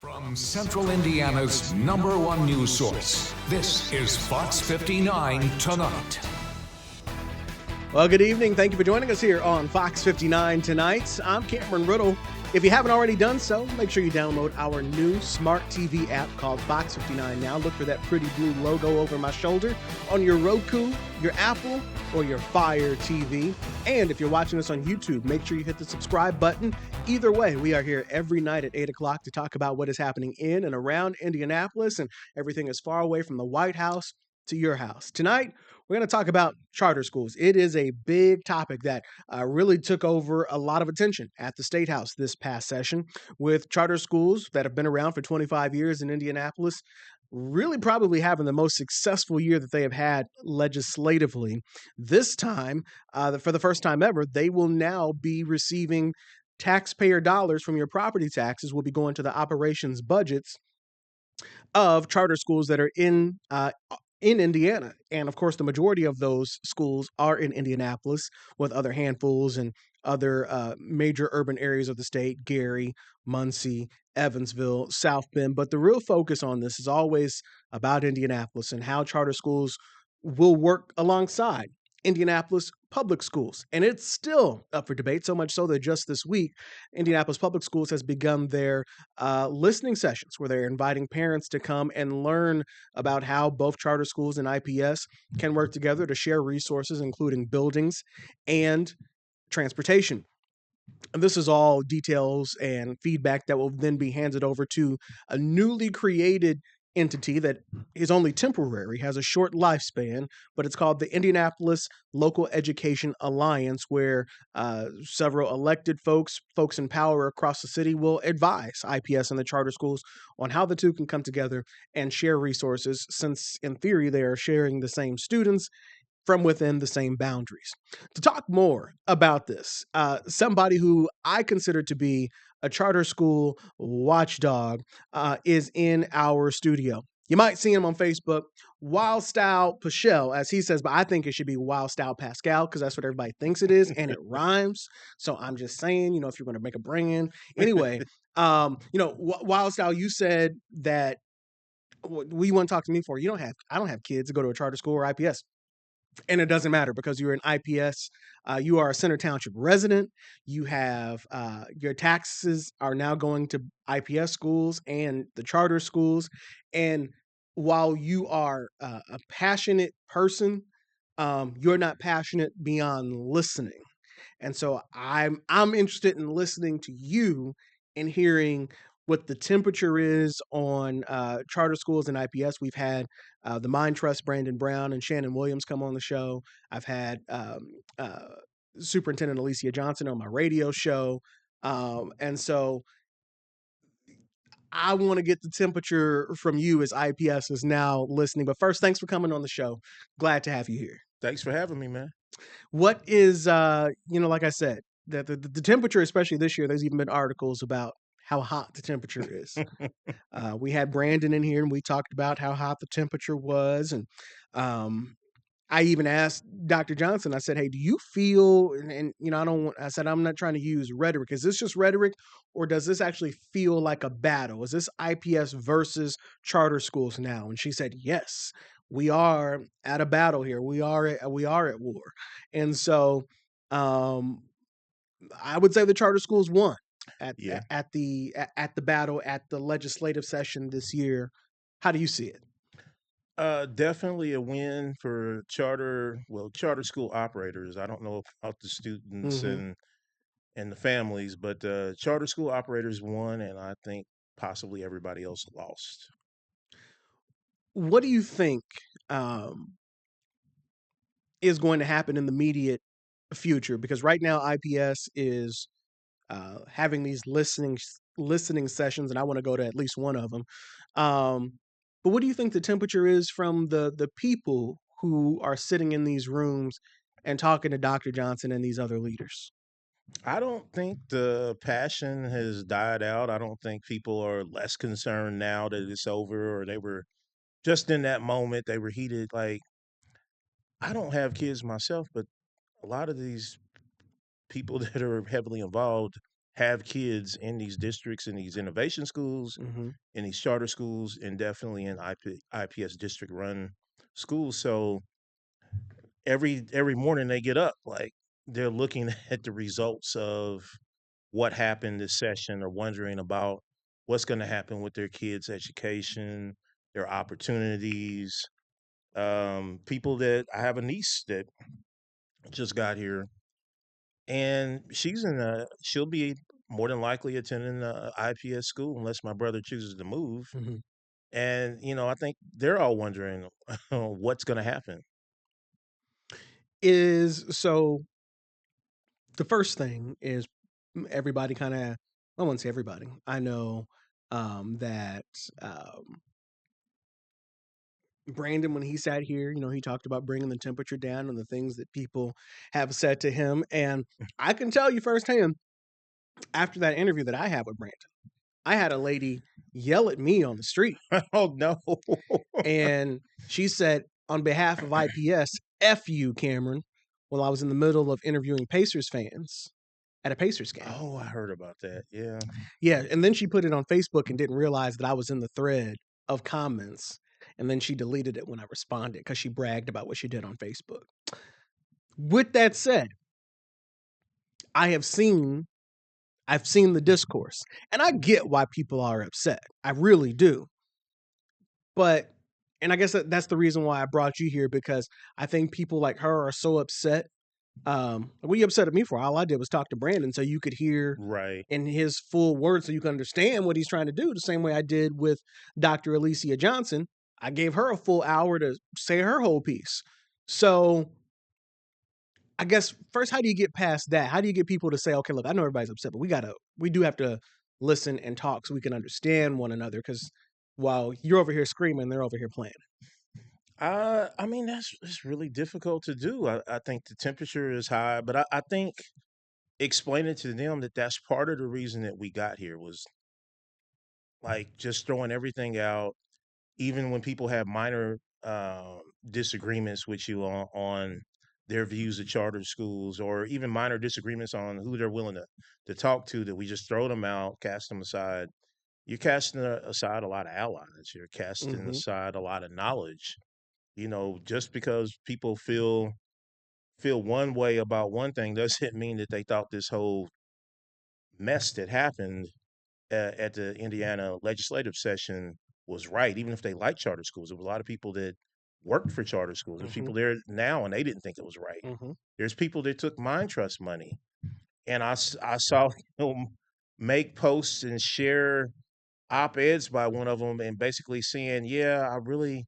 From Central Indiana's #1 news source, this is Fox 59 Tonight. Well, good evening. Thank you for joining us here on Fox 59 Tonight. I'm Cameron Ridle. If you haven't already done so, make sure you download our new smart TV app called Fox 59 Now. Look for that pretty blue logo over my shoulder on your Roku, your Apple, or your Fire TV. And if you're watching us on YouTube, make sure you hit the subscribe button. Either way, we are here every night at 8 o'clock to talk about what is happening in and around Indianapolis and everything as far away from the White House to your house. Tonight, we're going to talk about charter schools. It is a big topic that really took over a lot of attention at the State House this past session, with charter schools that have been around for 25 years in Indianapolis really probably having the most successful year that they have had legislatively. This time, for the first time ever, they will now be receiving taxpayer dollars from your property taxes will be going to the operations budgets of charter schools that are in Indiana. And of course, the majority of those schools are in Indianapolis, with other handfuls and other major urban areas of the state: Gary, Muncie, Evansville, South Bend. But the real focus on this is always about Indianapolis and how charter schools will work alongside Indianapolis public schools. And it's still up for debate, so much so that just this week, Indianapolis Public Schools has begun their listening sessions where they're inviting parents to come and learn about how both charter schools and IPS can work together to share resources, including buildings and transportation. And this is all details and feedback that will then be handed over to a newly created entity that is only temporary, has a short lifespan, but it's called the Indianapolis Local Education Alliance, where several elected folks in power across the city will advise IPS and the charter schools on how the two can come together and share resources, since in theory they are sharing the same students from within the same boundaries. To talk more about this, somebody who I consider to be a charter school watchdog is in our studio. You might see him on Facebook, Wildstyle Pacshall, as he says, but I think it should be Wildstyle Pascal because that's what everybody thinks it is, and it rhymes. So I'm just saying, if you're going to make a brand. Anyway, Wildstyle, you said that what you want to talk to me for. I don't have kids to go to a charter school or IPS. And it doesn't matter because you're an IPS. You are a Center Township resident. You have your taxes are now going to IPS schools and the charter schools. And while you are a passionate person, you're not passionate beyond listening. And so I'm interested in listening to you and hearing what the temperature is on charter schools and IPS. We've had the Mind Trust, Brandon Brown and Shannon Williams come on the show. I've had Superintendent Alicia Johnson on my radio show. And so I want to get the temperature from you as IPS is now listening. But first, thanks for coming on the show. Glad to have you here. Thanks for having me, man. What is, like I said, the temperature, especially this year, there's even been articles about how hot the temperature is. We had Brandon in here and we talked about how hot the temperature was. And I even asked Dr. Johnson, I said, hey, do you feel, I said, I'm not trying to use rhetoric. Is this just rhetoric or does this actually feel like a battle? Is this IPS versus charter schools now? And she said, yes, we are at a battle here. We are at war. And so I would say the charter schools won at the battle at the legislative session this year. How do you see it? Definitely a win for charter school operators. I don't know about the students and the families, but charter school operators won, and I think possibly everybody else lost. What do you think is going to happen in the immediate future? Because right now IPS is having these listening sessions, and I want to go to at least one of them. But what do you think the temperature is from the people who are sitting in these rooms and talking to Dr. Johnson and these other leaders? I don't think the passion has died out. I don't think people are less concerned now that it's over, or they were just in that moment, they were heated. Like, I don't have kids myself, but a lot of these people that are heavily involved have kids in these districts, in these innovation schools, Mm-hmm. in these charter schools, and definitely in IPS district run schools. So every morning they get up, like they're looking at the results of what happened this session, or wondering about what's going to happen with their kids' education, their opportunities. People that I have a niece that just got here, and she'll be more than likely attending the IPS school unless my brother chooses to move. Mm-hmm. And I think they're all wondering what's going to happen. So the first thing is everybody kind of, I won't say everybody. I know that um, Brandon, when he sat here, he talked about bringing the temperature down and the things that people have said to him. And I can tell you firsthand, after that interview that I had with Brandon, I had a lady yell at me on the street. Oh no. And she said, on behalf of IPS, F you, Cameron, while I was in the middle of interviewing Pacers fans at a Pacers game. Oh, I heard about that. Yeah. Yeah. And then she put it on Facebook and didn't realize that I was in the thread of comments. And then she deleted it when I responded because she bragged about what she did on Facebook. With that said, I've seen the discourse, and I get why people are upset. I really do. But, and I guess that's the reason why I brought you here, because I think people like her are so upset. What are you upset at me for? All I did was talk to Brandon so you could hear Right. in his full words, so you can understand what he's trying to do, the same way I did with Dr. Alicia Johnson. I gave her a full hour to say her whole piece. So I guess first, how do you get past that? How do you get people to say, okay, look, I know everybody's upset, but we do have to listen and talk so we can understand one another? Because while you're over here screaming, they're over here playing. I mean, it's really difficult to do. I think the temperature is high, but I think explaining to them that that's part of the reason that we got here was like just throwing everything out, even when people have minor disagreements with you on their views of charter schools, or even minor disagreements on who they're willing to talk to, that we just throw them out, cast them aside. You're casting aside a lot of allies. You're casting Mm-hmm. aside a lot of knowledge. Just because people feel one way about one thing doesn't mean that they thought this whole mess that happened at the Indiana legislative session was right, even if they like charter schools. There was a lot of people that worked for charter schools. There's Mm-hmm. people there now, and they didn't think it was right. Mm-hmm. There's people that took Mind Trust money, and I saw him make posts and share op-eds by one of them, and basically saying, "Yeah, I really,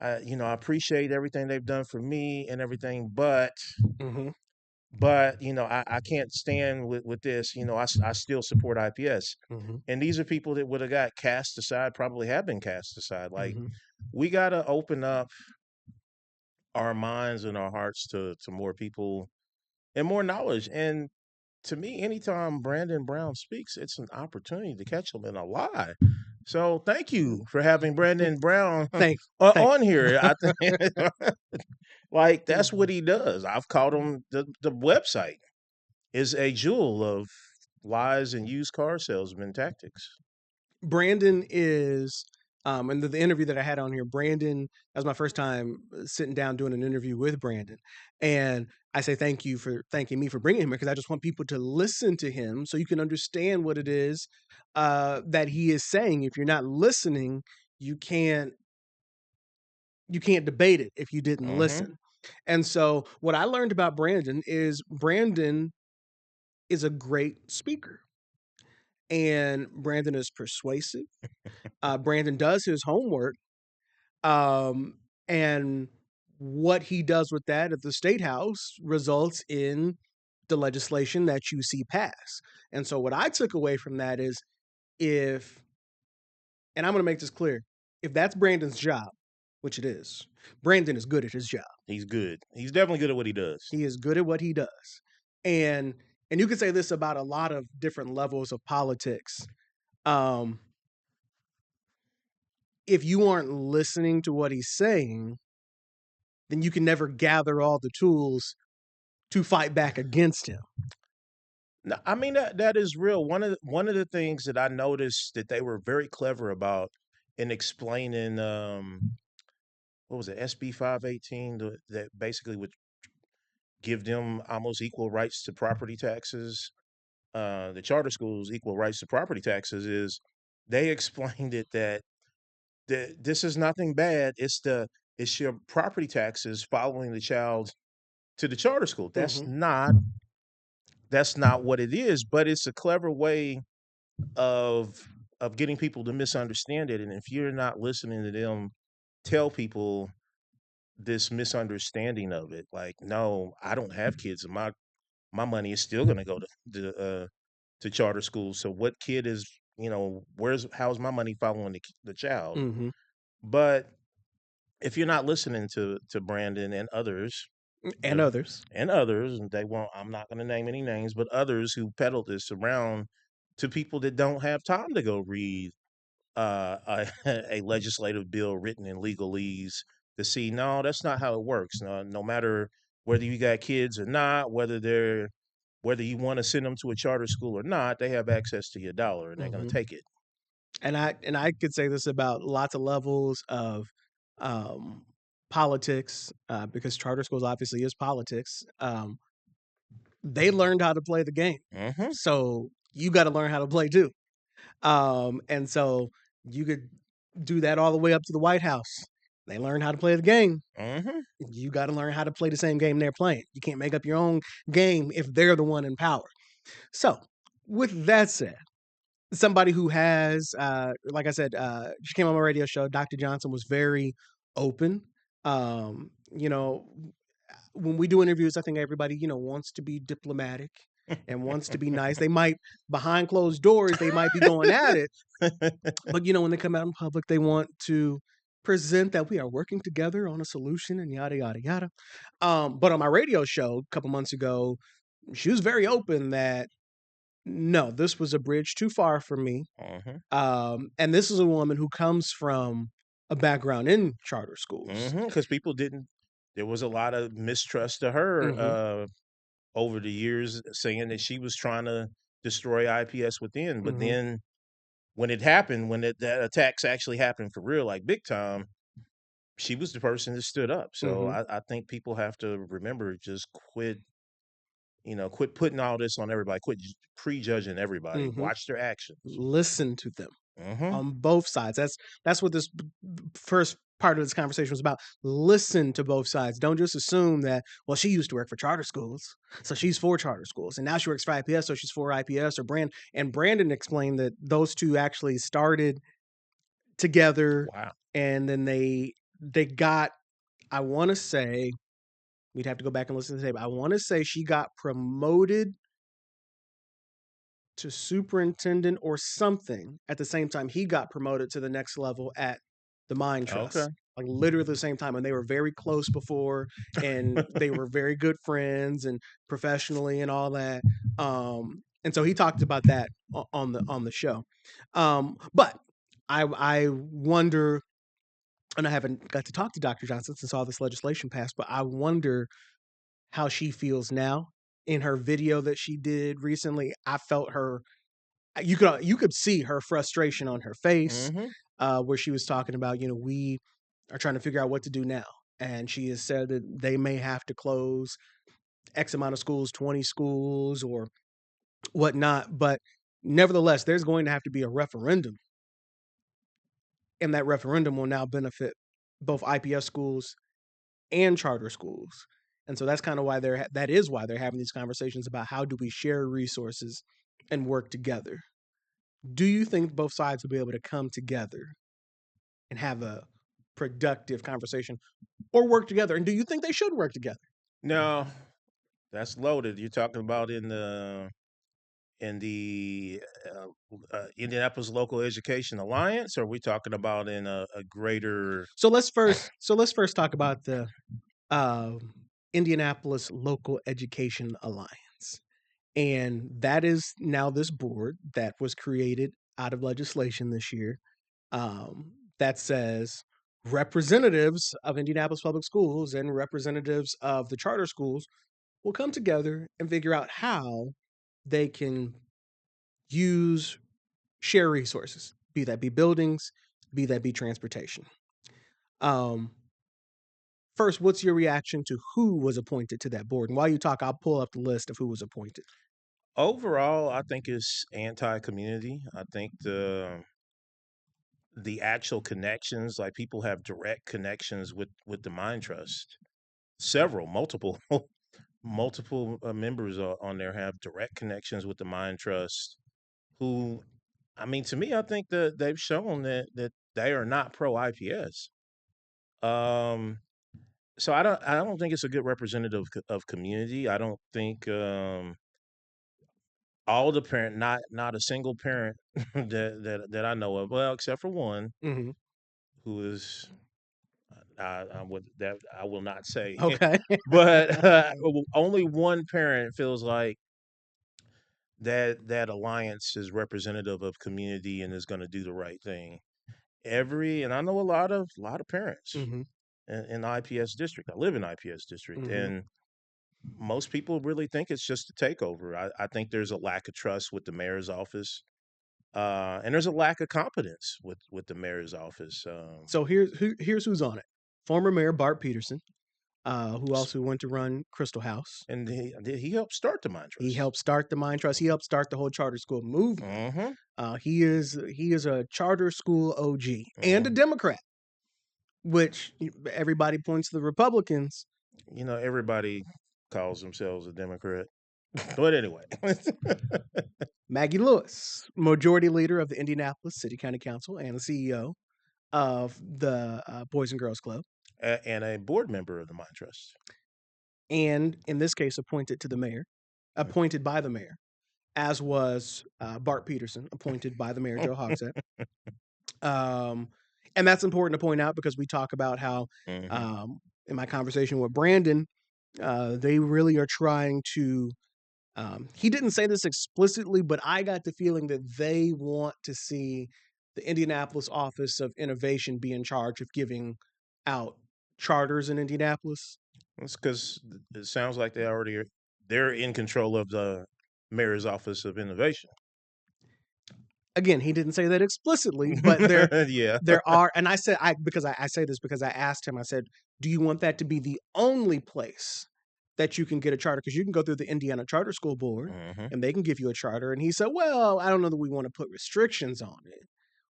I appreciate everything they've done for me and everything, but." Mm-hmm. But I can't stand with this. I still support IPS, Mm-hmm. and these are people that would have got cast aside, probably have been cast aside. Like, Mm-hmm. we got to open up our minds and our hearts to more people and more knowledge. And to me, anytime Brandon Brown speaks, it's an opportunity to catch him in a lie. So thank you for having Brandon Brown Thank, thank. on here. I think like that's what he does. I've called him the website is a jewel of lies and used car salesman tactics. Brandon is, and the interview that I had on here, Brandon, that was my first time sitting down doing an interview with Brandon. And I say thank you for thanking me for bringing him here, because I just want people to listen to him so you can understand what it is that he is saying. If you're not listening, you can't debate it if you didn't Mm-hmm. listen. And so what I learned about Brandon is a great speaker, and Brandon is persuasive. Brandon does his homework, um, and what he does with that at the state house results in the legislation that you see pass. And so, what I took away from that is, if, and I'm going to make this clear, if that's Brandon's job, which it is, Brandon is good at his job. He's good. He's definitely good at what he does. He is good at what he does, and you can say this about a lot of different levels of politics. Um, if you aren't listening to what he's saying, then you can never gather all the tools to fight back against him. No, I mean that is real. One of the things that I noticed that they were very clever about in explaining what was it, SB 518, that basically would give them almost equal rights to property taxes. The charter schools equal rights to property taxes is they explained it that this is nothing bad. It's your property taxes following the child to the charter school. Hmm. That's not what it is, but it's a clever way of getting people to misunderstand it. And if you're not listening to them tell people this misunderstanding of it, like, no, I don't have kids, and my money is still going to go to charter schools. So what kid is, how's my money following the child? Hmm. But if you're not listening to Brandon And the others. and others, and they won't, I'm not going to name any names, but others who peddle this around to people that don't have time to go read a legislative bill written in legalese to see, no, that's not how it works. No matter whether you got kids or not, whether you want to send them to a charter school or not, they have access to your dollar and they're going Hmm. to take it. And I could say this about lots of levels of um, politics, because charter schools obviously is politics. They learned how to play the game, Hmm. so you got to learn how to play too. And so you could do that all the way up to the White House. They learn how to play the game. Hmm. You got to learn how to play the same game they're playing. You can't make up your own game if they're the one in power. So, with that said, somebody who has, like I said, she came on my radio show. Dr. Johnson was very open. You know, when we do interviews, I think everybody, wants to be diplomatic and wants to be nice. They might, behind closed doors, they might be going at it, but when they come out in public, they want to present that we are working together on a solution and yada yada yada. But on my radio show a couple months ago, she was very open that no, this was a bridge too far for me. Hmm. And this is a woman who comes from a background in charter schools. Because people didn't. There was a lot of mistrust to her Hmm. over the years, saying that she was trying to destroy IPS within. But Hmm. then when it happened, when that attacks actually happened for real, like big time, she was the person that stood up. So Hmm. I think people have to remember, just quit putting all this on everybody. Quit prejudging everybody. Hmm. Watch their actions. Listen to them Hmm. on both sides. That's what this first part of this conversation was about. Listen to both sides. Don't just assume that, well, she used to work for charter schools, so she's for charter schools, and now she works for IPS, so she's for IPS or Brand. And Brandon explained that those two actually started together, Wow. and then they got. I want to say we'd have to go back and listen to the tape. I want to say she got promoted to superintendent or something at the same time he got promoted to the next level at the mine Okay. trust, like literally at the same time, and they were very close before, and they were very good friends and professionally and all that. And so he talked about that on the show. But I wonder, and I haven't got to talk to Dr. Johnson since all this legislation passed, but I wonder how she feels now. In her video that she did recently, I felt her, you could see her frustration on her face, Hmm. where she was talking about, we are trying to figure out what to do now, and she has said that they may have to close X amount of schools, 20 schools or whatnot, but nevertheless, there's going to have to be a referendum, and that referendum will now benefit both IPS schools and charter schools. And so that's kind of why that is why they're having these conversations about how do we share resources and work together. Do you think both sides will be able to come together and have a productive conversation or work together? And do you think they should work together? No, that's loaded. You're talking about in the Indianapolis Local Education Alliance, or are we talking about in a greater? So let's first talk about the uh, Indianapolis Local Education Alliance, and that is now this board that was created out of legislation this year, that says representatives of Indianapolis Public Schools and representatives of the charter schools will come together and figure out how they can share resources, be that be buildings, be that be transportation. First, what's your reaction to who was appointed to that board? And while you talk, I'll pull up the list of who was appointed. Overall, I think it's anti-community. I think the actual connections, like people have direct connections with the Mine Trust. Several, multiple, multiple members on there have direct connections with the Mine Trust. Who, I mean, to me, I think that they've shown that they are not pro IPS. Um, so I don't think it's a good representative of community. I don't think all the parent, not a single parent that I know of, well, except for one Mm-hmm. who is I would that I will not say, Okay. but only one parent feels like that alliance is representative of community and is going to do the right thing. And I know a lot of parents Mm-hmm. in the IPS district. I live in IPS district, Mm-hmm. and most people really think it's just a takeover. I think there's a lack of trust with the mayor's office, and there's a lack of competence with the mayor's office. So here's who's on it. Former Mayor Bart Peterson, who also went to run Crystal House. And he helped start the Mine He Trust. helped start the Mine Trust. He helped start the whole charter school movement. Mm-hmm. He is a charter school OG and a Democrat, which everybody points to the Republicans. Everybody calls themselves a Democrat. But anyway. Maggie Lewis, majority leader of the Indianapolis City County Council and the CEO of the Boys and Girls Club. And a board member of the Mine Trust. And in this case, appointed by the mayor, as was Bart Peterson, appointed by the mayor, Joe Hogsett. And that's important to point out because we talk about how, in my conversation with Brandon, they really are trying to, he didn't say this explicitly, but I got the feeling that they want to see the Indianapolis Office of Innovation be in charge of giving out charters in Indianapolis. It's because it sounds like they're in control of the mayor's office of innovation. Again, he didn't say that explicitly, but there are, and I said I say this because I asked him. I said, "Do you want that to be the only place that you can get a charter? Because you can go through the Indiana Charter School Board, and they can give you a charter." And he said, "Well, I don't know that we want to put restrictions on it,"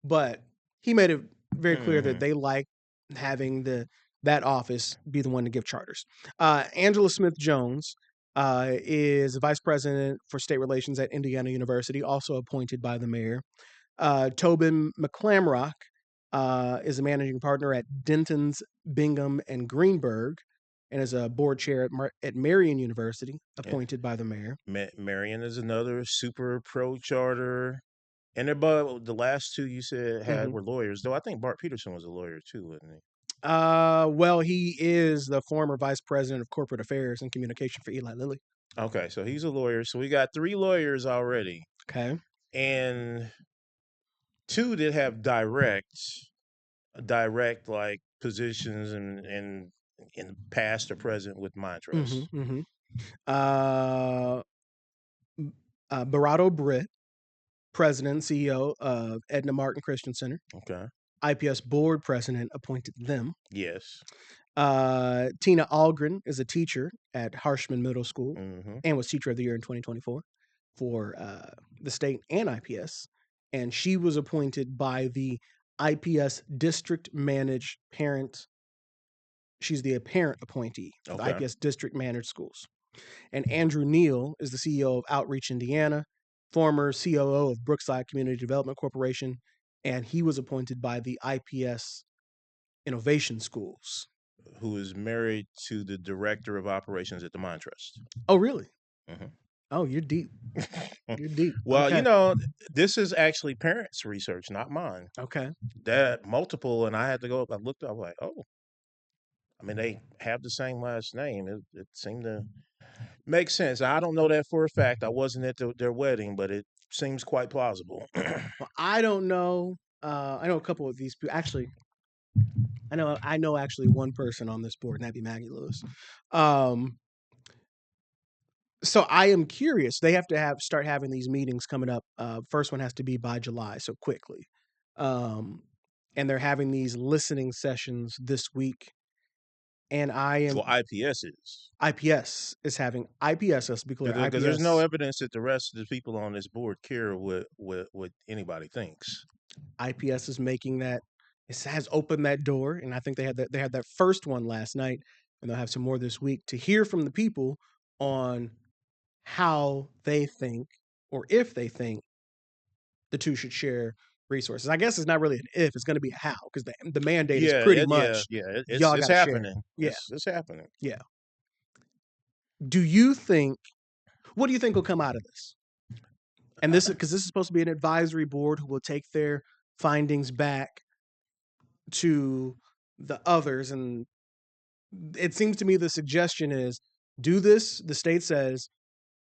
but he made it very clear that they like having that office be the one to give charters. Angela Smith Jones is vice president for state relations at Indiana University, also appointed by the mayor. Tobin McClamrock is a managing partner at Denton's, Bingham, and Greenberg, and is a board chair at Marion University, appointed by the mayor. Marion is another super pro charter. And the last two you said were lawyers, though I think Bart Peterson was a lawyer too, wasn't he? Well, he is the former vice president of corporate affairs and communication for Eli Lilly. Okay, so he's a lawyer. So we got 3 lawyers already. Okay. And 2 that have direct like positions in past or present with Mine Trust. Barato Britt, president, CEO of Edna Martin Christian Center. Okay. IPS board president appointed them. Yes. Tina Algren is a teacher at Harshman Middle School and was Teacher of the Year in 2024 for the state and IPS. And she was appointed by the IPS district managed parent. She's the parent appointee for the IPS district managed schools. And Andrew Neal is the CEO of Outreach Indiana, former COO of Brookside Community Development Corporation, and he was appointed by the IPS Innovation Schools. Who is married to the director of operations at the Mine Trust. Oh, really? Oh, you're deep. You're deep. Well, this is actually parents' research, not mine. Okay. That multiple, and I had to go up. I looked up, I was like, oh. I mean, they have the same last name. It seemed to make sense. I don't know that for a fact. I wasn't at their wedding, but it seems quite plausible. Well, I don't know. I know a couple of these people. Actually, I know actually one person on this board, and that'd be Maggie Lewis. So I am curious. They have to start having these meetings coming up. First one has to be by July, so quickly. And they're having these listening sessions this week. And Well, IPS is. IPS is having IPS. Let's be clear. Because there's no IPS evidence that the rest of the people on this board care what anybody thinks. IPS is making that. It has opened that door, and I think they had that first one last night, and they'll have some more this week to hear from the people on how they think, or if they think, the two should share resources. I guess it's not really an if; it's going to be a how, because the mandate is pretty much y'all It's got to share. happening. Yeah, It's happening. yeah. Do you think? What do you think will come out of this? And this is supposed to be an advisory board who will take their findings back to the others, and it seems to me the suggestion is do this. The state says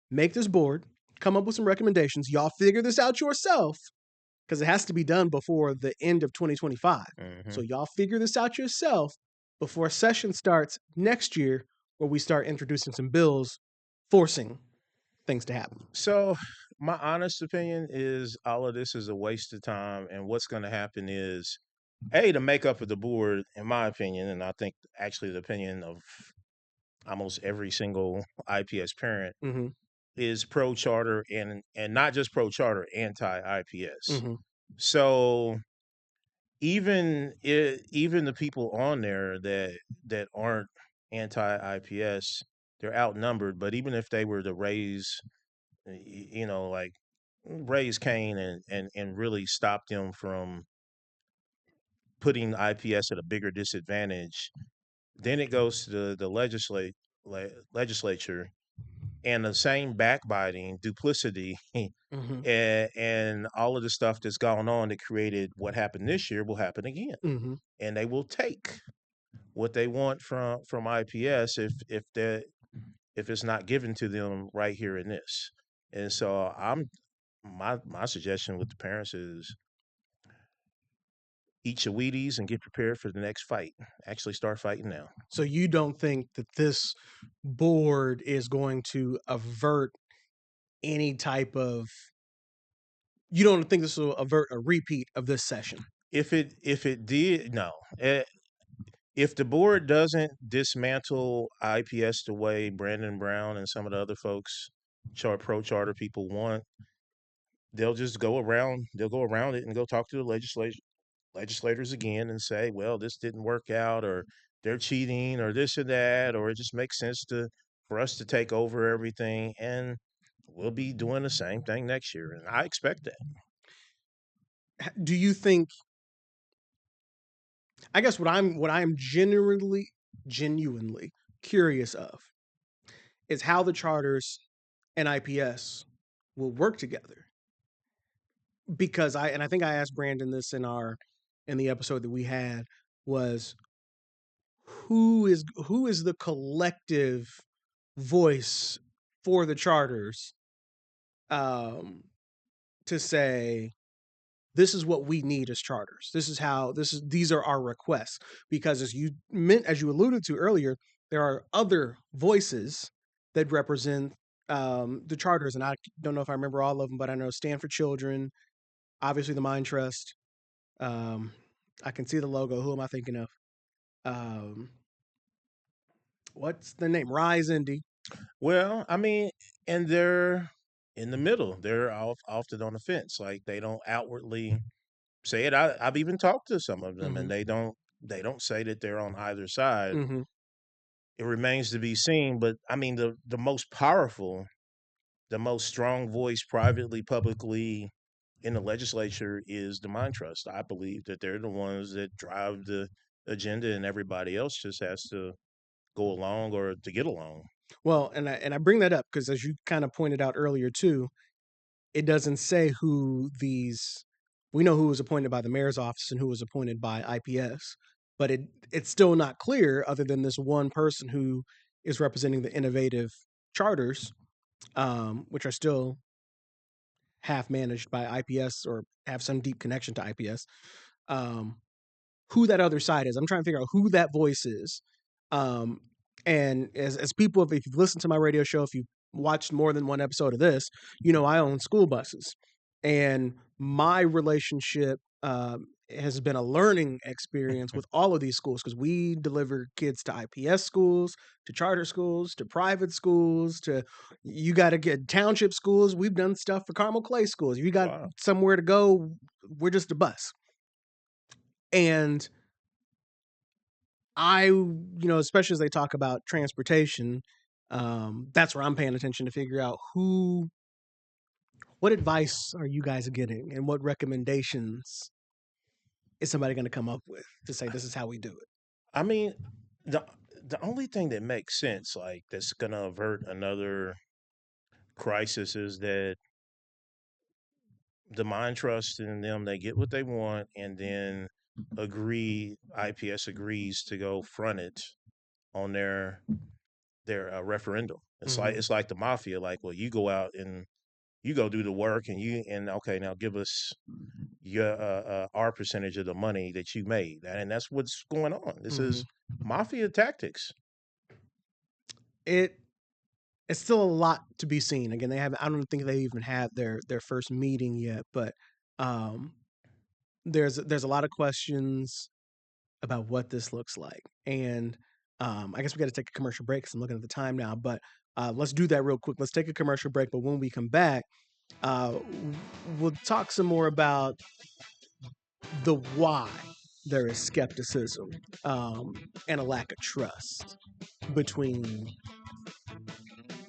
make this board, come up with some recommendations. Y'all figure this out yourself, because it has to be done before the end of 2025. Mm-hmm. So y'all figure this out yourself before session starts next year, where we start introducing some bills forcing things to happen. So my honest opinion is all of this is a waste of time, and what's going to happen is, the makeup of the board, in my opinion, and I think actually the opinion of almost every single IPS parent, Mm-hmm. is pro charter and not just pro charter, anti IPS. Mm-hmm. So even the people on there that aren't anti IPS, they're outnumbered. But even if they were to raise, like raise Cain and really stop them from putting IPS at a bigger disadvantage, then it goes to the legislature, and the same backbiting, duplicity, Mm-hmm. and all of the stuff that's gone on that created what happened this year will happen again. Mm-hmm. And they will take what they want from IPS if it's not given to them right here in this. And so my suggestion with the parents is eat your Wheaties and get prepared for the next fight. Actually start fighting now. So you don't think that this board is going to avert any type of? You don't think this will avert a repeat of this session? If it did, no. If the board doesn't dismantle IPS the way Brandon Brown and some of the other folks, pro charter people want, they'll just go around. They'll go around it and go talk to the legislators again and say, well, this didn't work out, or they're cheating, or this or that, or it just makes sense for us to take over everything, and we'll be doing the same thing next year, and I expect that. Do you think? I guess what I'm genuinely curious of is how the charters and IPS will work together. Because I think I asked Brandon this in the episode that we had, was who is the collective voice for the charters, to say this is what we need as charters. These are our requests. Because as you alluded to earlier, there are other voices that represent the charters, and I don't know if I remember all of them, but I know Stand for Children, obviously the Mind Trust. I can see the logo. Who am I thinking of? What's the name? Rise Indy. Well, I mean, and they're in the middle. They're often on the fence. Like they don't outwardly say it. I've even talked to some of them, and they don't say that they're on either side. Mm-hmm. It remains to be seen. But I mean, the most powerful, the most strong voice, privately, publicly, in the legislature is the Mind Trust. I believe that they're the ones that drive the agenda, and everybody else just has to go along or to get along. Well, and I bring that up because, as you kind of pointed out earlier too, it doesn't say who these. We know who was appointed by the mayor's office and who was appointed by IPS, but it's still not clear, other than this one person who is representing the innovative charters, which are still half managed by IPS or have some deep connection to IPS. Who that other side is. I'm trying to figure out who that voice is. And as people, if you've listened to my radio show, if you watched more than one episode of this, I own school buses, and my relationship has been a learning experience with all of these schools because we deliver kids to IPS schools, to charter schools, to private schools, to you got to get township schools. We've done stuff for Carmel Clay schools. If you got Wow. somewhere to go, we're just a bus. And especially as they talk about transportation, that's where I'm paying attention to figure out what advice are you guys getting and what recommendations is somebody going to come up with to say this is how we do it? I mean, the the only thing that makes sense, like that's gonna avert another crisis, is that the mind trust in them, they get what they want, and then IPS agrees to go front it on their referendum. It's like the mafia. Like, well, you go out and you go do the work, and okay, now give us your our percentage of the money that you made, and that's what's going on. This is mafia tactics. It's still a lot to be seen. Again, I don't think they even had their first meeting yet, but there's a lot of questions about what this looks like. And I guess we got to take a commercial break because I'm looking at the time now, but let's do that real quick. Let's take a commercial break. But when we come back, we'll talk some more about the why there is skepticism and a lack of trust between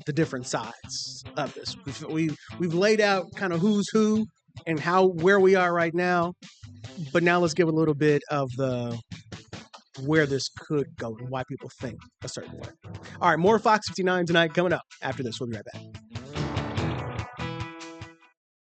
the different sides of this. We've laid out kind of who's who and where we are right now, but now let's give a little bit of where this could go and why people think a certain way. All right, more Fox 59 tonight coming up after this. We'll be right back.